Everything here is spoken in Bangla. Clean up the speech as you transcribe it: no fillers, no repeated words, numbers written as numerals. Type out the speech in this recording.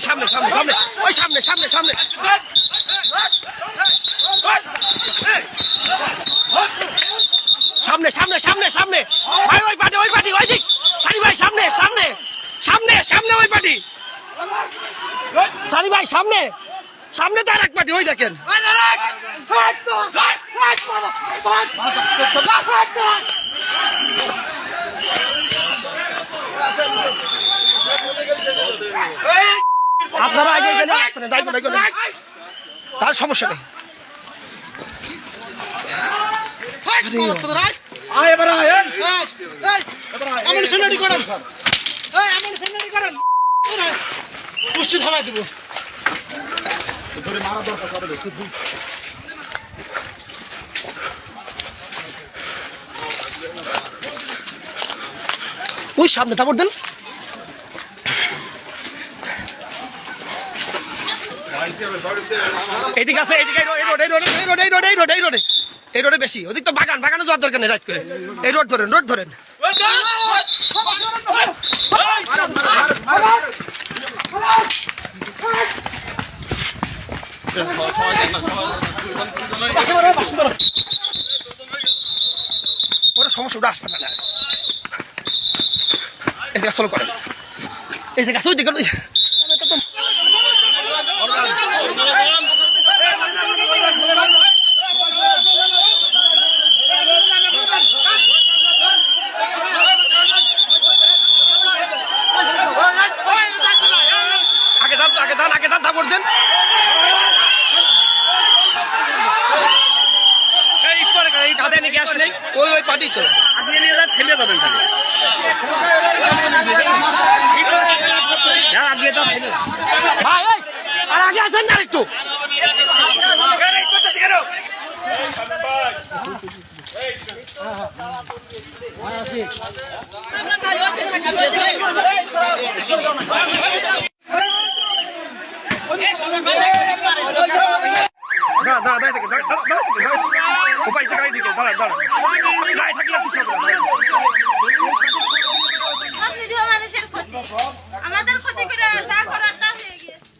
সামনে সামনে সামনে ওই সামনে সামনে সামনে সামনে সামনে সামনে সামনে ভাই ওই পার্টি ওই দিক সানি ভাই সামনে সামনে সামনে সামনে ওই পার্টি সানি ভাই সামনে সামনে তার এক পার্টি ওই দেখেন আপনারা আগে গেলে তার সমস্যা নেই পুষ্টি থামাই দেবো ওই সামনে থাপড় দেন এদিকে আছে এদিকে এই রোডে বেশি ওদিক তো বাগানে যাওয়ার দরকার নেই রাইট করে এই রোড ধরেন ওরা সমস্যা আসবে না এই জায়গা চলো করেন এই জায়গা ওই দিকে আগে যান থাপড় দেন গ্যাস নেই ওই পার্টি তো ছেলে যাবেন ভাই আর আগে আসেন না একটু আমাদের ক্ষতি করে যা করার তা হয়ে গিয়েছে